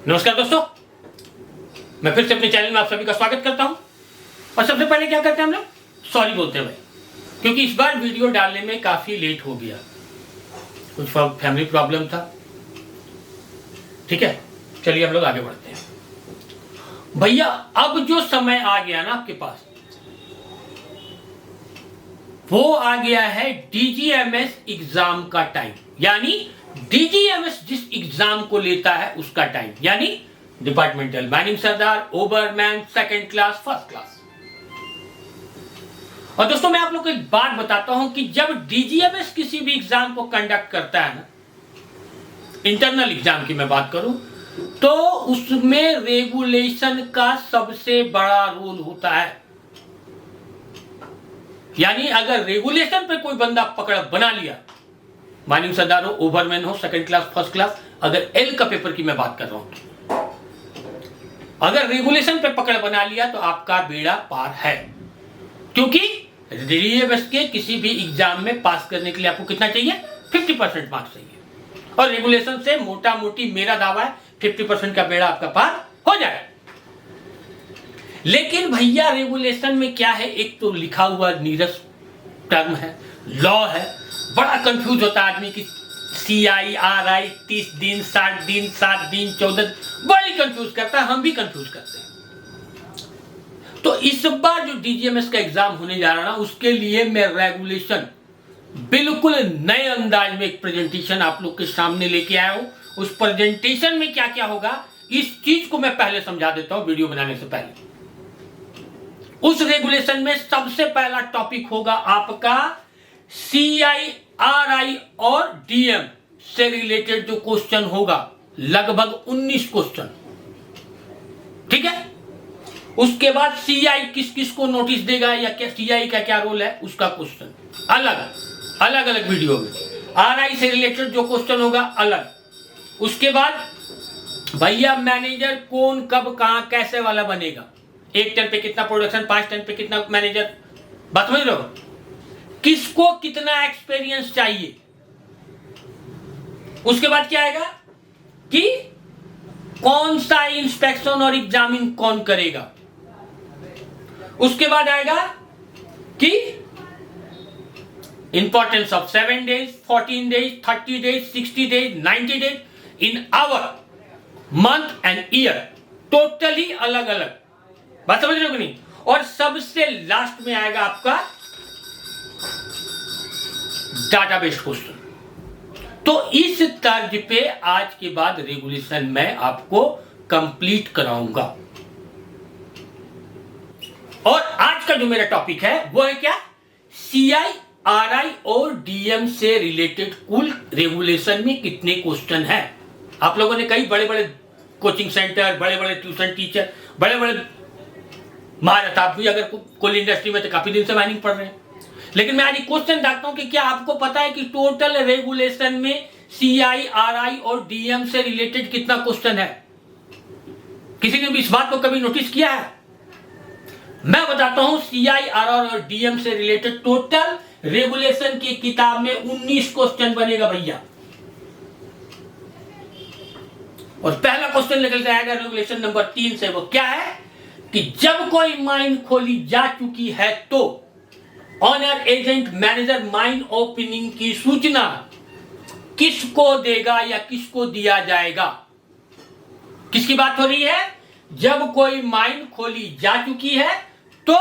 नमस्कार दोस्तों, मैं फिर से अपने चैनल में आप सभी का स्वागत करता हूं। और सबसे पहले क्या करते हैं हम लोग, सॉरी बोलते हैं भाई, क्योंकि इस बार वीडियो डालने में काफी लेट हो गया, कुछ फैमिली प्रॉब्लम था। ठीक है, चलिए हम लोग आगे बढ़ते हैं। भैया अब जो समय आ गया ना आपके पास, वो आ गया है डीजीएमएस एग्जाम का टाइम, यानी डीजीएमएस जिस एग्जाम को लेता है उसका टाइम, यानी डिपार्टमेंटल माइनिंग सरदार, ओबरमैन, सेकंड क्लास, फर्स्ट क्लास। और दोस्तों मैं आप लोग को एक बात बताता हूं कि जब डीजीएमएस किसी भी एग्जाम को कंडक्ट करता है ना, इंटरनल एग्जाम की मैं बात करूं, तो उसमें रेगुलेशन का सबसे बड़ा रोल होता है। यानी अगर रेगुलेशन पे कोई बंदा पकड़ बना लिया, माइनिंग सरदार हो, ओवरमैन हो, सेकंड क्लास, फर्स्ट क्लास, अगर एल का पेपर की मैं बात कर रहा हूं, अगर रेगुलेशन पे पकड़ बना लिया तो आपका बेड़ा पार है। क्योंकि डीजीएमएस के किसी भी एग्जाम में पास करने के लिए आपको कितना चाहिए, 50% मार्क्स चाहिए। और रेगुलेशन से मोटा मोटी मेरा दावा है 50% का बेड़ा आपका पार हो जाए। लेकिन भैया रेगुलेशन में क्या है, एक तो लिखा हुआ नीरस टर्म है, लॉ है, बड़ा कंफ्यूज होता है आदमी की CIRI 30 दिन, 60 दिन, 7 दिन, 14 दिन, बड़ी कंफ्यूज करता है, हम भी कंफ्यूज करते हैं। तो इस बार जो डीजीएमएस का एग्जाम होने जा रहा है ना, उसके लिए मैं रेगुलेशन बिल्कुल नए अंदाज में एक प्रेजेंटेशन आप लोग के सामने लेके आया हूं। उस प्रेजेंटेशन में क्या क्या होगा, इस चीज को मैं पहले समझा देता हूं वीडियो बनाने से पहले। उस रेगुलेशन में सबसे पहला टॉपिक होगा आपका CIRI और DM से रिलेटेड जो क्वेश्चन होगा, लगभग 19 क्वेश्चन। ठीक है, उसके बाद CI किस किस को नोटिस देगा या क्या CI का क्या रोल है, उसका क्वेश्चन अलग अलग वीडियो में। RI से रिलेटेड जो क्वेश्चन होगा अलग। उसके बाद भैया मैनेजर कौन, कब, कहां, कैसे वाला बनेगा, 1 टन पे कितना प्रोडक्शन, 5 टन पे कितना मैनेजर, बात समझ रहे हो, किसको कितना एक्सपीरियंस चाहिए। उसके बाद क्या आएगा कि कौन सा इंस्पेक्शन और एग्जामिन कौन करेगा। उसके बाद आएगा कि importance of 7 days, 14 days, 30 days, 60 days, 90 days in hour, month and year, totally अलग अलग, बात समझ रहे हो कि नहीं। और सबसे लास्ट में आएगा आपका डाटाबेस क्वेश्चन। तो इस तर्ज पे आज के बाद रेगुलेशन मैं आपको कंप्लीट कराऊंगा। और आज का जो मेरा टॉपिक है वो है क्या, CIRI और DM से रिलेटेड कुल रेगुलेशन में कितने क्वेश्चन हैं। आप लोगों ने कई बड़े बड़े कोचिंग सेंटर, बड़े बड़े ट्यूशन टीचर, बड़े बड़े महारत, आप भी अगर कोल इंडस्ट्री में तो काफी दिन से माइनिंग पढ़ रहे हैं। लेकिन मैं आज एक क्वेश्चन डालता हूं कि क्या आपको पता है कि टोटल रेगुलेशन में CIRI और DM से रिलेटेड कितना क्वेश्चन है। किसी ने भी इस बात को कभी नोटिस किया है? मैं बताता हूं, CIRI और DM से रिलेटेड टोटल रेगुलेशन की किताब में 19 क्वेश्चन बनेगा भैया। और पहला क्वेश्चन निकल के आएगा रेगुलेशन नंबर 3 से, वो क्या है कि जब कोई माइन खोली जा चुकी है तो owner agent manager mine opening की सूचना किसको देगा या किसको दिया जाएगा। किसकी बात हो रही है, जब कोई माइन खोली जा चुकी है तो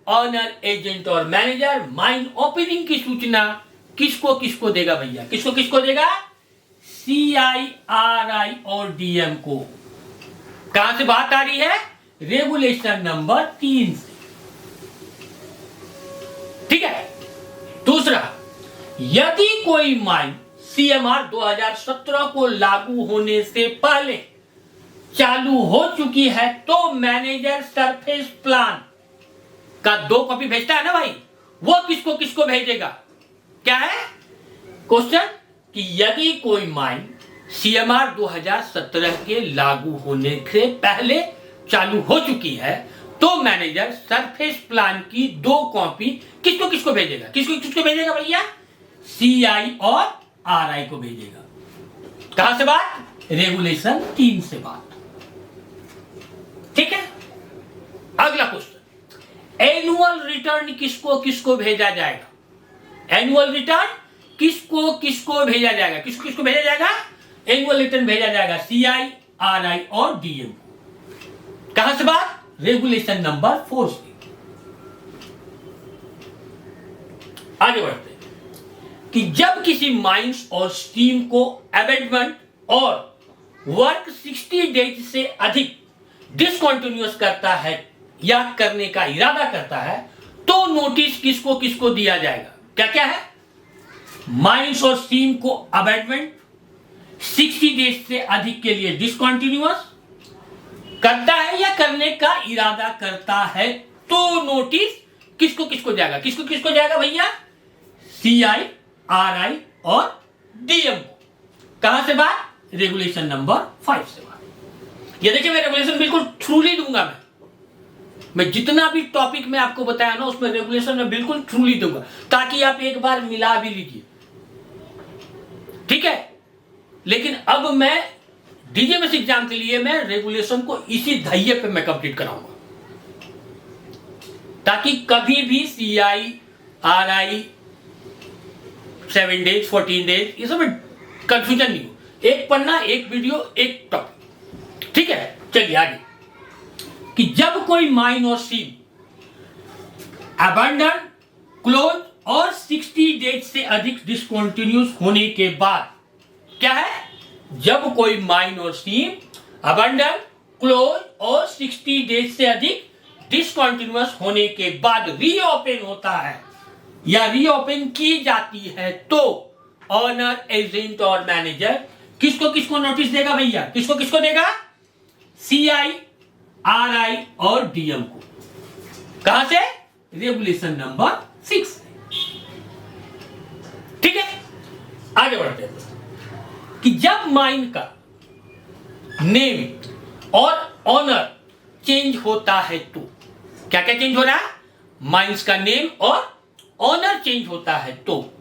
ऑनर एजेंट और मैनेजर माइन ओपनिंग की सूचना किसको किसको देगा भैया, किसको किसको देगा, CIRI और DM को। कहां से बात आ रही है, रेगुलेशन नंबर 3 से। ठीक है, दूसरा, यदि कोई माइन CMR 2017 को लागू होने से पहले चालू हो चुकी है तो मैनेजर सरफेस प्लान का 2 कॉपी भेजता है ना भाई, वो किसको किसको भेजेगा। क्या है क्वेश्चन कि यदि कोई माइन CMR 2017 के लागू होने से पहले चालू हो चुकी है तो मैनेजर सरफेस प्लान की 2 कॉपी किसको किसको भेजेगा, किसको किसको भेजेगा भैया, CI और RI को भेजेगा। कहां से बात, रेगुलेशन 3 से बाद। ठीक है, अगला क्वेश्चन, एनुअल रिटर्न किसको किसको भेजा जाएगा? एनुअल रिटर्न किसको किसको भेजा जाएगा? किसको किसको भेजा जाएगा? एनुअल रिटर्न भेजा जाएगा सीआई, आरआई और डीएम को। कहां से बात? रेगुलेशन नंबर 4 से। आगे बढ़ते हैं कि जब किसी माइंस और स्ट्रीम को अबेटमेंट और वर्क 60 डेज से अधिक डिसकंटिन्यूअस करता है या करने का इरादा करता है तो नोटिस किसको किसको दिया जाएगा? क्या क्या है? माइंस और स्ट्रीम को अबेटमेंट 60 डेज से अधिक के लिए डिसकंटिन्यूअस करता है या करने का इरादा करता है तो नोटिस किसको किसको जाएगा? किसको किसको जाएगा भैया? सीआई, आरआई और डीएम को। कहां से बात? रेगुलेशन नंबर 5 से बात। ये देखिए, मैं रेगुलेशन बिल्कुल ट्रूली दूंगा। मैं जितना भी टॉपिक में आपको बताया ना उसमें रेगुलेशन में बिल्कुल ट्रूली दूंगा ताकि आप एक बार मिला भी लीजिए। ठीक है, लेकिन अब मैं डीजीएमएस एग्जाम के लिए मैं रेगुलेशन को इसी धैर्य पे मैं कंप्लीट कराऊंगा ताकि कभी भी सीआई, आरआई 7 डेज 14 डेज ये सब कंफ्यूजन नहीं हो। एक पन्ना, एक वीडियो, एक टॉपिक। ठीक है, चलिए आगे कि जब कोई माइन और सीन अबंडन, क्लोज और 60 डेज से अधिक डिसकंटिन्यूस होने के बाद, क्या है? जब कोई माइन और सीन अबंडन, क्लोज और 60 डेज से अधिक डिसकंटिन्यूस होने के बाद रीओपन होता है या रीओपन की जाती है तो ऑनर, एजेंट और मैनेजर किसको किसको नोटिस देगा भैया? किसको किसको देगा? सीआई, आरआई और डीएम को। कहां से? Regulation number 6। ठीक है, आगे बढ़ते हैं कि जब माइन का नेम और ऑनर चेंज होता है तो क्या क्या चेंज हो रहा है? माइंस का नेम और ऑनर चेंज होता है तो,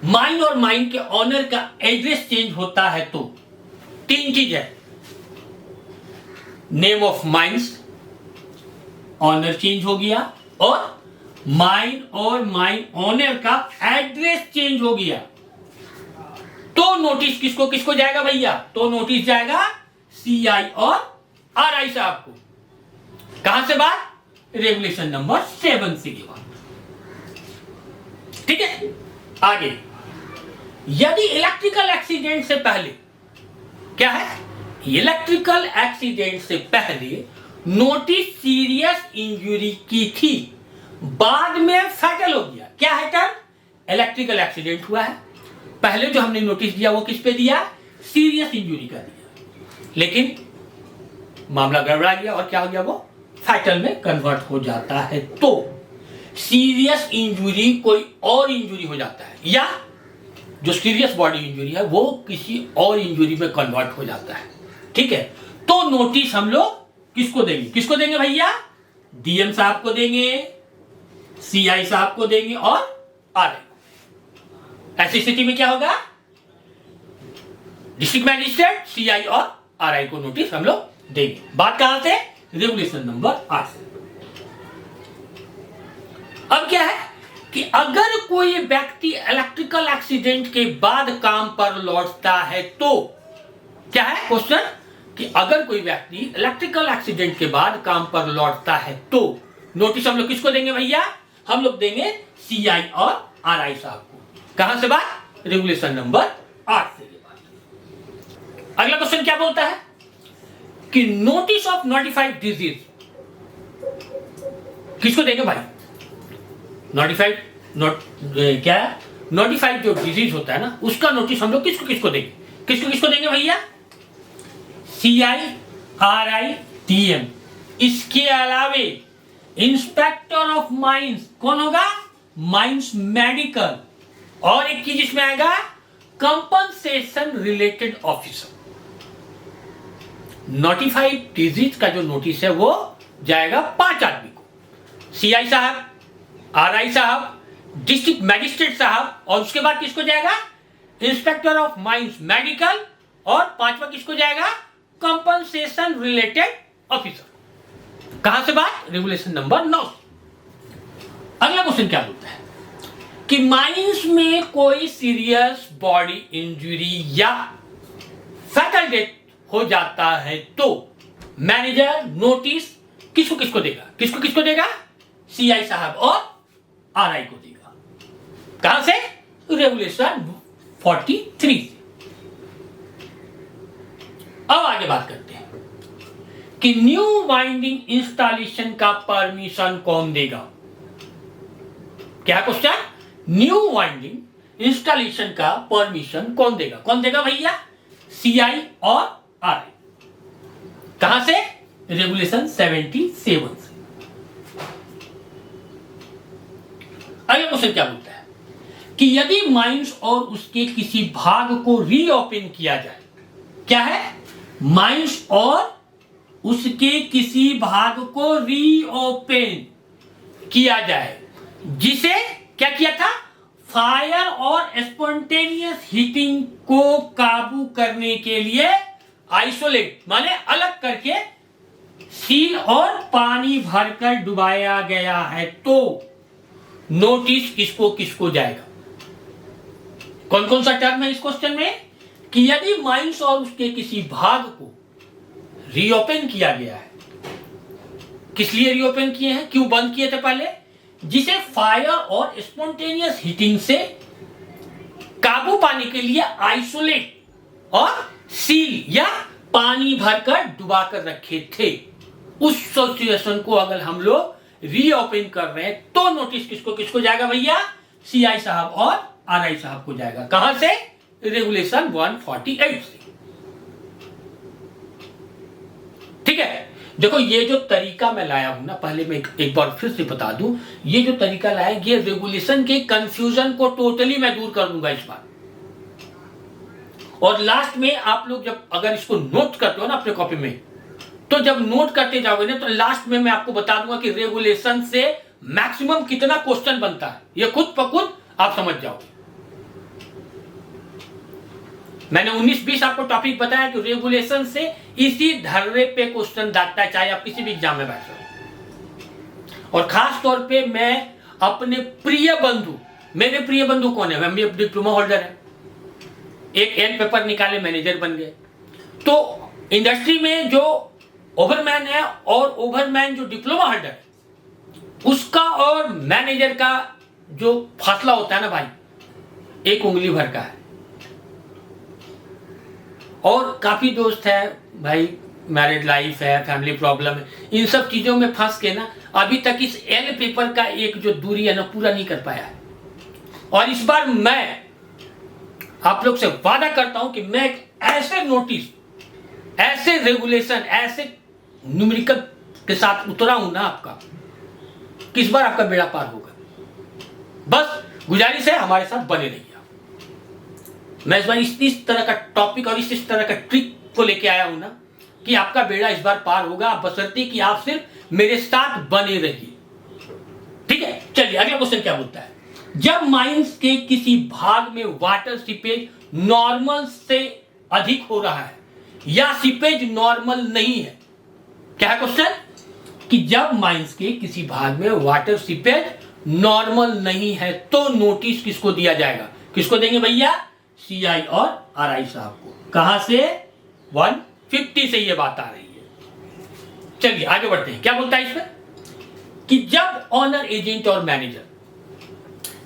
माइन और माइन के ऑनर का एड्रेस चेंज होता है तो 3 चीज है। Name of mines, owner change हो गया और माइन और माइन ऑनर का एड्रेस चेंज हो गया तो नोटिस किसको किसको जाएगा भैया? तो नोटिस जाएगा सीआई और आरआई साहब को। कहां से बात? रेगुलेशन नंबर 7 से की बात। ठीक है, आगे यदि इलेक्ट्रिकल एक्सीडेंट से पहले, क्या है? इलेक्ट्रिकल एक्सीडेंट से पहले नोटिस सीरियस इंजरी की थी, बाद में फैटल हो गया। क्या है टर्म? इलेक्ट्रिकल एक्सीडेंट हुआ है, पहले जो हमने नोटिस दिया वो किस पे दिया? सीरियस इंजरी का दिया, लेकिन मामला गड़बड़ा गया और क्या हो गया? वो फैटल में कन्वर्ट हो जाता है तो सीरियस इंजरी कोई और इंजरी हो जाता है या जो सीरियस बॉडी इंजरी है वो किसी और इंजरी में कन्वर्ट हो जाता है। ठीक है, तो नोटिस हम लोग किसको देंगे? किसको देंगे भैया? डीएम साहब को देंगे, सीआई साहब को देंगे और आरआई। ऐसी स्थिति में क्या होगा? डिस्ट्रिक्ट मैजिस्ट्रेट, सीआई और आरआई को नोटिस हम लोग देंगे। बात कहां से? रेगुलेशन नंबर 8 से। अब क्या है कि अगर कोई व्यक्ति इलेक्ट्रिकल एक्सीडेंट के बाद काम पर लौटता है तो, क्या है क्वेश्चन? कि अगर कोई व्यक्ति इलेक्ट्रिकल एक्सीडेंट के बाद काम पर लौटता है तो नोटिस हम लोग किसको देंगे भैया? हम लोग देंगे सीआई और आरआई साहब को। कहां से बात? रेगुलेशन नंबर 8 से बात। अगला क्वेश्चन क्या बोलता है कि नोटिस ऑफ नोटिफाइड डिजीज किसको देंगे भाई? नोटिफाइड क्या नोटिफाइड जो डिजीज होता है ना उसका नोटिस हम लोग किसको किसको देंगे? किसको किसको देंगे भैया? CI, RI, DM. इसके अलावे इंस्पेक्टर ऑफ माइंस कौन होगा? Mines medical. और एक चीज इसमें आएगा compensation related officer. Notified disease का जो नोटिस है वो जाएगा 5 आदमी को, सीआई साहब, आरआई साहब, डिस्ट्रिक्ट मैजिस्ट्रेट साहब और उसके बाद किसको जाएगा? इंस्पेक्टर ऑफ माइंस मेडिकल और पांचवा किसको जाएगा? Compensation related officer. कहां से बात? Regulation number 9। अगला क्वेश्चन क्या बोलता है कि माइंस में कोई सीरियस बॉडी इंजरी या फैटल डेथ हो जाता है तो मैनेजर नोटिस किसको किसको देगा? किसको किसको देगा? सीआई साहब और आरआई को देगा। कहां से? रेगुलेशन 43 से। अब आगे बात करते हैं कि न्यू वाइंडिंग इंस्टॉलेशन का परमिशन कौन देगा? क्या क्वेश्चन? न्यू वाइंडिंग इंस्टॉलेशन का परमिशन कौन देगा? कौन देगा भैया? सीआई और आरआई। कहां से? रेगुलेशन 77 से। अगला क्वेश्चन क्या बोलता है कि यदि माइंस और उसके किसी भाग को रीओपन किया जाए। क्या है? माइंस और उसके किसी भाग को रीओपन किया जाए, जिसे क्या किया था? फायर और स्पॉन्टेनियस हीटिंग को काबू करने के लिए आइसोलेट माने अलग करके सील और पानी भरकर डुबाया गया है तो नोटिस किसको किसको जाएगा? कौन कौन सा टर्म है इस क्वेश्चन में कि यदि माइंस और उसके किसी भाग को रीओपन किया गया है। किस लिए रीओपन किए हैं? क्यों बंद किए थे पहले? जिसे फायर और स्पॉन्टेनियस हीटिंग से काबू पाने के लिए आइसोलेट और सील या पानी भरकर डुबा कर रखे थे। उस सिचुएशन को अगर हम लोग रीओपन कर रहे हैं तो नोटिस किसको किसको जाएगा भैया? सीआई साहब और आरआई साहब को जाएगा। कहां से? रेगुलेशन 148 से। ठीक है, देखो ये जो तरीका मैं लाया हूं ना, पहले मैं एक बार फिर से बता दूं, ये जो तरीका लाया ये रेगुलेशन के कंफ्यूजन को टोटली मैं दूर कर दूंगा इस बार। और लास्ट में आप लोग जब अगर इसको नोट करते हो ना अपने कॉपी में, तो जब नोट करते जाओगे ना तो लास्ट में मैं आपको बता दूंगा कि रेगुलेशन से मैक्सिमम कितना क्वेश्चन बनता है। ये खुद ब खुद आप समझ जाओगे। मैंने 19-20 आपको टॉपिक बताया कि रेगुलेशन से इसी धर्रे पे क्वेश्चन दागता है, चाहे आप किसी भी एग्जाम में बैठो। और खास तौर पे मैं अपने प्रिय बंधु, मेरे प्रिय बंधु कौन है? मैं डिप्लोमा होल्डर है, एक एंड पेपर निकाले मैनेजर बन गए। तो इंडस्ट्री में जो ओवरमैन है और ओवरमैन जो डिप्लोमा होल्डर है, उसका और मैनेजर का जो फासला होता है ना भाई, एक उंगली भर का है। और काफी दोस्त है भाई, मैरिड लाइफ है, फैमिली प्रॉब्लम है, इन सब चीजों में फंस के ना अभी तक इस एल पेपर का एक जो दूरी है ना पूरा नहीं कर पाया है। और इस बार मैं आप लोग से वादा करता हूं कि मैं एक ऐसे नोटिस, ऐसे रेगुलेशन, ऐसे न्यूमेरिकल के साथ उतरा हूं ना आपका, कि इस बार आपका बेड़ा पार होगा। बस गुजारिश है हमारे साथ बने रहिए। मैं इस बार इस तरह का टॉपिक और इस तरह का ट्रिक को लेके आया हूं ना कि आपका बेड़ा इस बार पार होगा, बशर्ते कि आप सिर्फ मेरे साथ बने रहिए। ठीक है, चलिए अगला क्वेश्चन क्या बोलता है? जब माइंस के किसी भाग में वाटर सीपेज नॉर्मल से अधिक हो रहा है या सीपेज नॉर्मल नहीं है। क्या है क्वेश्चन? कि जब माइंस के किसी भाग में वाटर सीपेज नॉर्मल नहीं है तो नोटिस किसको दिया जाएगा? किसको देंगे भैया? सीआई और आरआई साहब को। कहां से? 150 से ये बात आ रही है। चलिए आगे बढ़ते हैं। क्या बोलता है इसमें कि जब ऑनर एजेंट और मैनेजर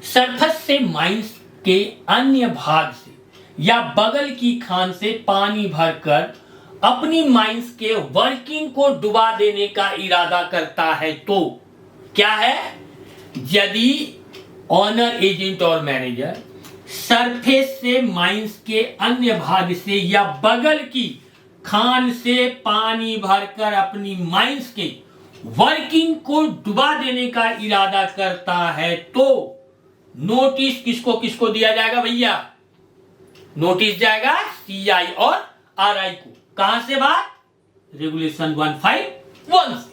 सरफेस से माइंस के अन्य भाग से या बगल की खान से पानी भरकर अपनी माइंस के वर्किंग को डुबा देने का इरादा करता है तो क्या है? यदि ऑनर एजेंट और मैनेजर सरफेस से माइंस के अन्य भाग से या बगल की खान से पानी भरकर अपनी माइंस के वर्किंग को डुबा देने का इरादा करता है तो नोटिस किसको किसको दिया जाएगा भैया? नोटिस जाएगा सीआई और आरआई को। कहां से बात? रेगुलेशन 151 से।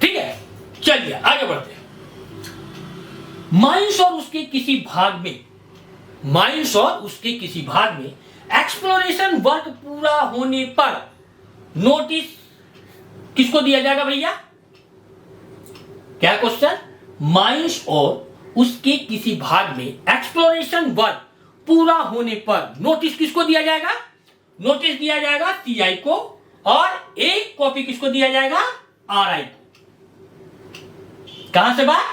ठीक है, चलिए आगे बढ़ते हैं। माइंस और उसके किसी भाग में एक्सप्लोरेशन वर्क पूरा होने पर नोटिस किसको दिया जाएगा भैया? क्या क्वेश्चन? माइंस और उसके किसी भाग में एक्सप्लोरेशन वर्क पूरा होने पर नोटिस किसको दिया जाएगा? नोटिस दिया जाएगा सीआई को, और एक कॉपी किसको दिया जाएगा? आरआई को। कहां से बात?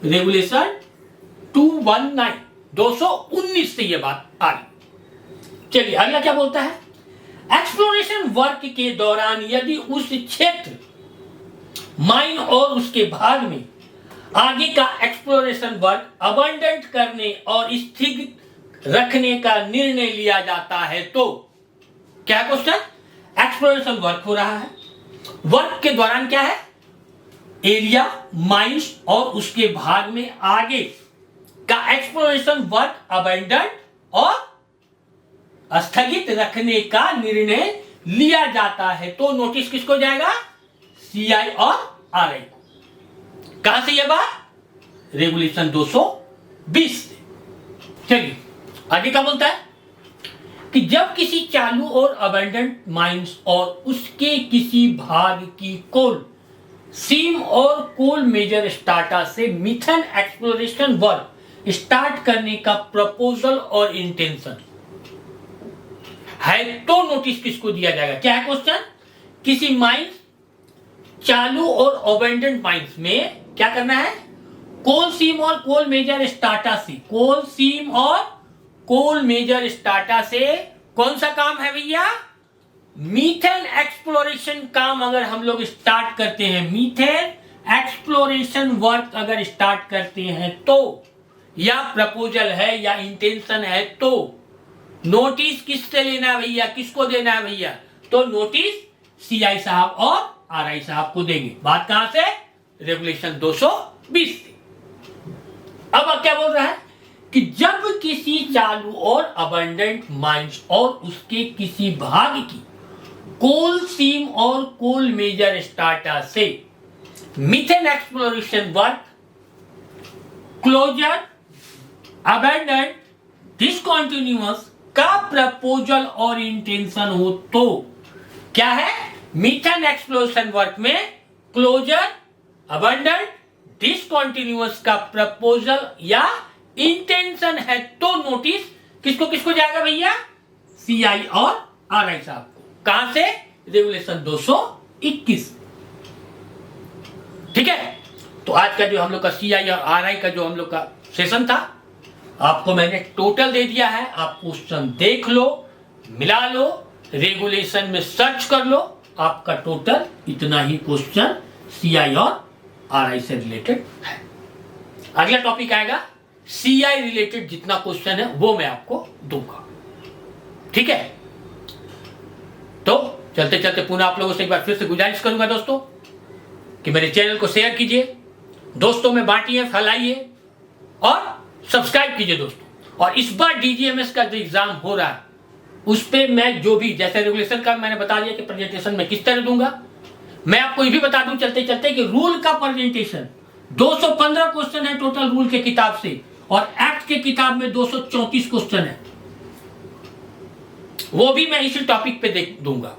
रेगुलेशन 219 से यह बात आ रही। चलिए अगला क्या बोलता है? एक्सप्लोरेशन वर्क के दौरान यदि उस क्षेत्र माइन और उसके भाग में आगे का एक्सप्लोरेशन वर्क अबंडेंट करने और स्थगित रखने का निर्णय लिया जाता है तो क्या क्वेश्चन? एक्सप्लोरेशन वर्क हो रहा है, वर्क के दौरान क्या है? एरिया, माइंस और उसके भाग में आगे का एक्सप्लोरेशन वर्क अबंडेंट और स्थगित रखने का निर्णय लिया जाता है तो नोटिस किसको जाएगा? सीआई और आरआई को। कहां से यह बात? रेगुलेशन 220 से। चलिए आगे क्या बोलता है कि जब किसी चालू और अबंडेंट माइंस और उसके किसी भाग की कोल सीम और कोल मेजर स्टार्टा से मिथन एक्सप्लोरेशन वर्क स्टार्ट करने का प्रपोजल और इंटेंशन है तो नोटिस किसको दिया जाएगा? क्या है क्वेश्चन? किसी माइंस चालू और अबंडेंट माइंस में क्या करना है? कोल सीम और कोल मेजर स्टार्टा से, कोल सीम और कोल मेजर स्टार्टा से कौन सा काम है भैया? मीथेन एक्सप्लोरेशन काम अगर हम लोग स्टार्ट करते हैं, मीथेन एक्सप्लोरेशन वर्क अगर स्टार्ट करते हैं तो, या प्रपोजल है या इंटेंशन है तो नोटिस किससे लेना है भैया? किसको देना है भैया? तो नोटिस सीआई साहब और आरआई साहब को देंगे। बात कहां से? रेगुलेशन 220 से। अब क्या बोल रहा है कि जब किसी चालू और अबंडेंट माइंस और उसके किसी भाग की कोल सीम और कोल मेजर स्टार्टा से methane exploration work closure abandoned discontinuous का प्रपोजल और इंटेंशन हो तो क्या है? मीथेन एक्सप्लोरेशन वर्क में क्लोजर अबंडेंट डिसकंटिन्यूअस का प्रपोजल या इंटेंशन है तो नोटिस किसको किसको जाएगा भैया? सीआई और आरआई साहब को। कहां से? रेगुलेशन 221। ठीक है, तो आज का जो हम लोग का सीआई और आरआई का जो हम लोग का सेशन था, आपको मैंने टोटल दे दिया है। आप क्वेश्चन देख लो, मिला लो, रेगुलेशन में सर्च कर लो, आपका टोटल इतना ही क्वेश्चन सीआई और आरआई से रिलेटेड है। अगला टॉपिक आएगा सीआई रिलेटेड जितना क्वेश्चन है वो मैं आपको दूंगा। ठीक है, तो चलते चलते पुनः आप लोगों से एक बार फिर से गुजारिश करूंगा दोस्तों कि मेरे चैनल को शेयर कीजिए, दोस्तों में बांटिए, फैलाइए और सब्सक्राइब कीजिए दोस्तों। और इस बार डीजीएमएस का जो एग्जाम हो रहा है उस पे मैं जो भी, जैसे रेगुलेशन का मैंने बता दिया कि प्रेजेंटेशन में किस तरह दूंगा, मैं आपको ये भी बता दूं चलते चलते कि रूल का प्रेजेंटेशन 215 क्वेश्चन है टोटल रूल के किताब से, और एक्ट के किताब में 234 क्वेश्चन है, वो भी मैं इसी टॉपिक पे देख दूंगा।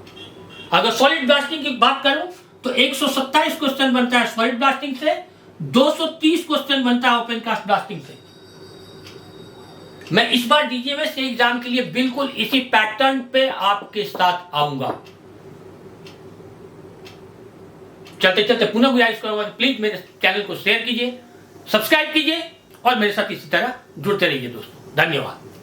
अगर सॉलिड ब्लास्टिंग की बात करूं तो 127 क्वेश्चन बनता है सॉलिड ब्लास्टिंग से, 230 क्वेश्चन बनता है ओपन कास्ट ब्लास्टिंग से। मैं इस बार डीजीएमएस के एग्जाम के लिए बिल्कुल इसी पैटर्न पे आपके साथ आऊंगा। चलते चलते पुनः गुजारिश करूंगा, प्लीज मेरे चैनल को शेयर कीजिए, सब्सक्राइब कीजिए और मेरे साथ इसी तरह जुड़ते रहिए दोस्तों। धन्यवाद।